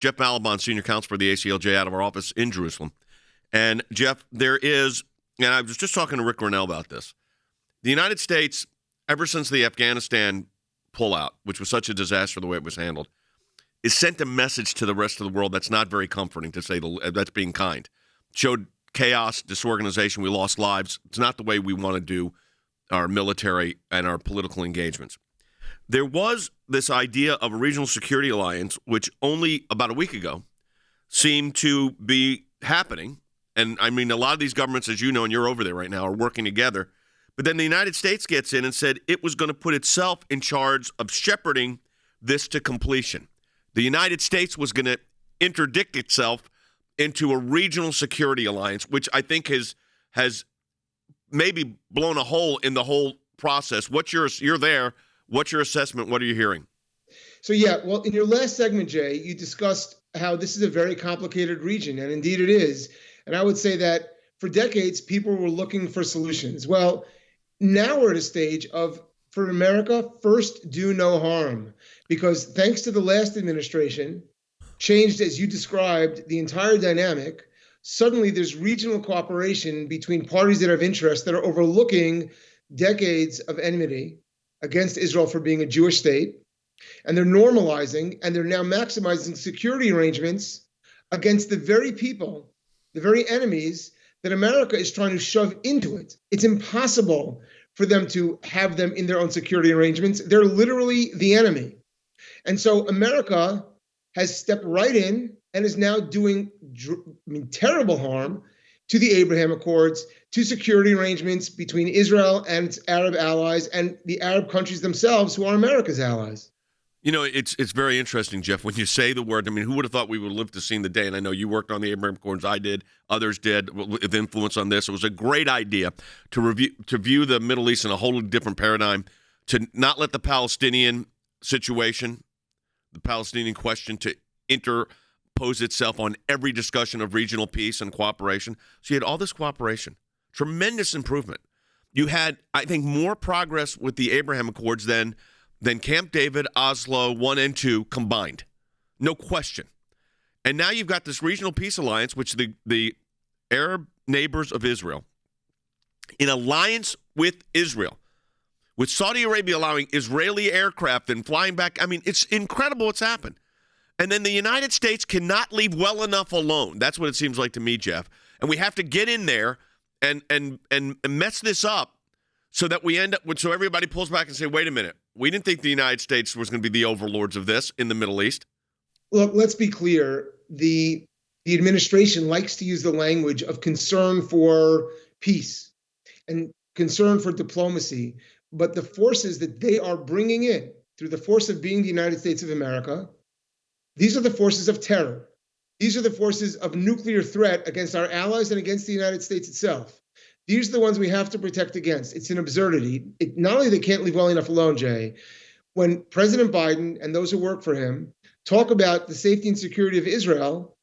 Jeff Ballabon, Senior Counsel for the ACLJ out of our office in Jerusalem. And, Jeff, there is, and I was just talking to Rick Grinnell about this. The United States, ever since the Afghanistan pullout, which was such a disaster the way it was handled, is sent a message to the rest of the world that's not very comforting, to say that's being kind. Showed chaos, disorganization, we lost lives. It's not the way we want to do our military and our political engagements. There was this idea of a regional security alliance, which only about a week ago seemed to be happening. And I mean, a lot of these governments, as you know, and you're over there right now, are working together. But then the United States gets in and said it was going to put itself in charge of shepherding this to completion. The United States was going to interdict itself into a regional security alliance, which I think has maybe blown a hole in the whole process. You're there. What's your assessment? What are you hearing? So, yeah, well, in your last segment, Jay, you discussed how this is a very complicated region, and indeed it is. And I would say that for decades, people were looking for solutions. Well, now we're at a stage of, for America, first do no harm. Because thanks to the last administration, changed, as you described, the entire dynamic. Suddenly, there's regional cooperation between parties that have interests that are overlooking decades of enmity against Israel for being a Jewish state. And they're normalizing, and they're now maximizing security arrangements against the very people, the very enemies that America is trying to shove into it. It's impossible for them to have them in their own security arrangements. They're literally the enemy. And so America has stepped right in and is now doing terrible harm to the Abraham Accords, to security arrangements between Israel and its Arab allies and the Arab countries themselves, who are America's allies. You know, it's very interesting, Jeff, when you say the word. I mean, who would have thought we would live to see the day? And I know you worked on the Abraham Accords. I did. Others did with influence on this. It was a great idea to view the Middle East in a wholly different paradigm, to not let the Palestinian situation, the Palestinian question, to interpose itself on every discussion of regional peace and cooperation. So you had all this cooperation, tremendous improvement. You had, I think, more progress with the Abraham Accords than Camp David, Oslo 1 and 2 combined. No question. And now you've got this regional peace alliance, which the Arab neighbors of Israel, in alliance with Israel, with Saudi Arabia allowing Israeli aircraft and flying back. I mean, it's incredible what's happened. And then the United States cannot leave well enough alone. That's what it seems like to me, Jeff. And we have to get in there and mess this up so that we end up with, so everybody pulls back and say, wait a minute, we didn't think the United States was going to be the overlords of this in the Middle East. Look, let's be clear. The administration likes to use the language of concern for peace and concern for diplomacy. But the forces that they are bringing in through the force of being the United States of America, these are the forces of terror. These are the forces of nuclear threat against our allies and against the United States itself. These are the ones we have to protect against. It's an absurdity. Not only they can't leave well enough alone, Jay, when President Biden and those who work for him talk about the safety and security of Israel,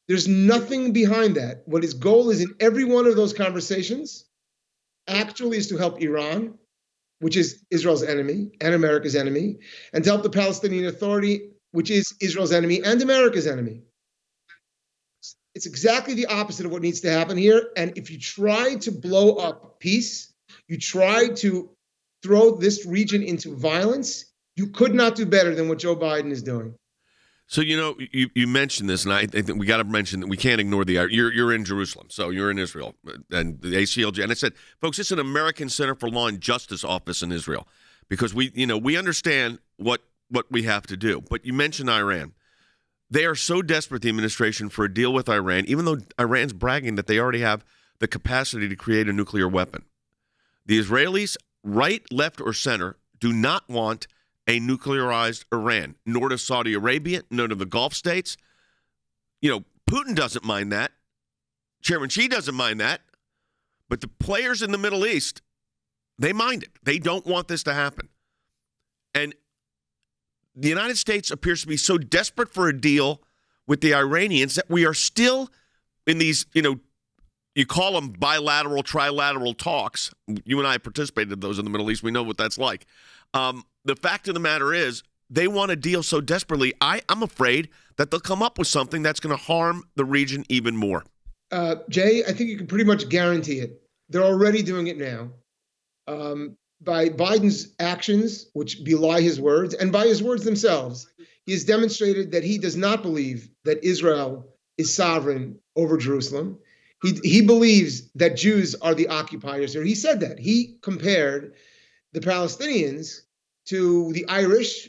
there's nothing behind that. What his goal is in every one of those conversations actually is to help Iran, which is Israel's enemy and America's enemy, and to help the Palestinian Authority, which is Israel's enemy and America's enemy. It's exactly the opposite of what needs to happen here. And if you try to blow up peace, you try to throw this region into violence, you could not do better than what Joe Biden is doing. So, you know, you mentioned this, and I think we got to mention that we can't ignore you're in Jerusalem, so you're in Israel, and the ACLJ. And I said, folks, it's an American Center for Law and Justice office in Israel, because we understand what we have to do. But you mentioned Iran. They are so desperate, the administration, for a deal with Iran, even though Iran's bragging that they already have the capacity to create a nuclear weapon. The Israelis, right, left, or center, do not want a nuclearized Iran, nor does Saudi Arabia, nor do the Gulf states. You know, Putin doesn't mind that. Chairman Xi doesn't mind that. But the players in the Middle East, they mind it. They don't want this to happen. And the United States appears to be so desperate for a deal with the Iranians that we are still in these, you call them bilateral, trilateral talks. You and I participated in those in the Middle East. We know what that's like. The fact of the matter is, they want a deal so desperately, I'm afraid that they'll come up with something that's going to harm the region even more. Jay, I think you can pretty much guarantee it. They're already doing it now. By Biden's actions, which belie his words, and by his words themselves, he has demonstrated that he does not believe that Israel is sovereign over Jerusalem. He believes that Jews are the occupiers here. He said that. He compared the Palestinians to the Irish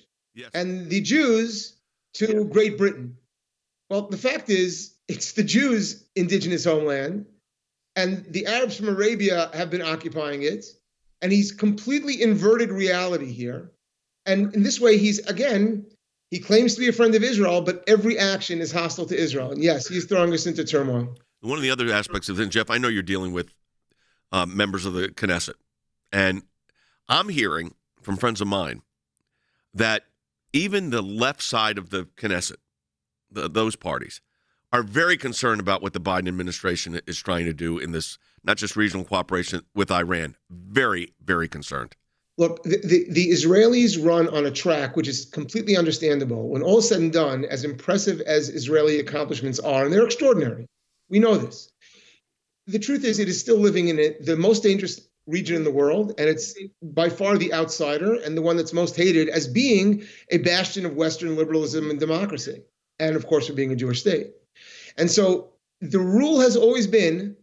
and the Jews to Great Britain. Well, the fact is, it's the Jews' indigenous homeland, and the Arabs from Arabia have been occupying it. And he's completely inverted reality here. And in this way, he claims to be a friend of Israel, but every action is hostile to Israel. And yes, he's throwing us into turmoil. One of the other aspects of this, Jeff, I know you're dealing with members of the Knesset. And I'm hearing from friends of mine that even the left side of the Knesset, those parties, are very concerned about what the Biden administration is trying to do in this, not just regional cooperation with Iran. Very, very concerned. Look, the Israelis run on a track which is completely understandable. When all is said and done, as impressive as Israeli accomplishments are, and they're extraordinary, we know this. The truth is, it is still living in the most dangerous region in the world, and it's by far the outsider and the one that's most hated as being a bastion of Western liberalism and democracy, and of course, for being a Jewish state. And so the rule has always been,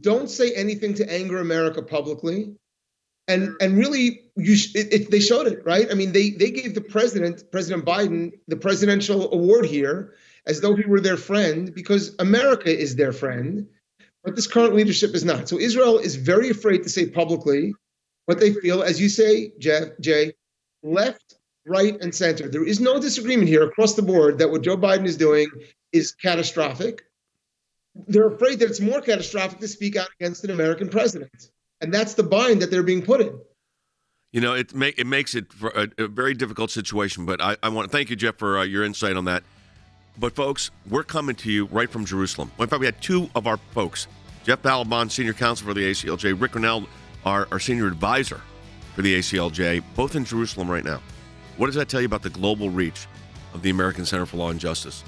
don't say anything to anger America publicly. And really, they showed it, right? I mean, they gave President Biden, the presidential award here as though he were their friend, because America is their friend, but this current leadership is not. So Israel is very afraid to say publicly what they feel, as you say, Jay, left, right, and center. There is no disagreement here across the board that what Joe Biden is doing is catastrophic. They're afraid that it's more catastrophic to speak out against an American president. And that's the bind that they're being put in. You know, it makes it for a very difficult situation. But I want to thank you, Jeff, for your insight on that. But, folks, we're coming to you right from Jerusalem. In fact, we had two of our folks, Jeff Ballabon, Senior Counsel for the ACLJ, Rick Ronell, our Senior Advisor for the ACLJ, both in Jerusalem right now. What does that tell you about the global reach of the American Center for Law and Justice?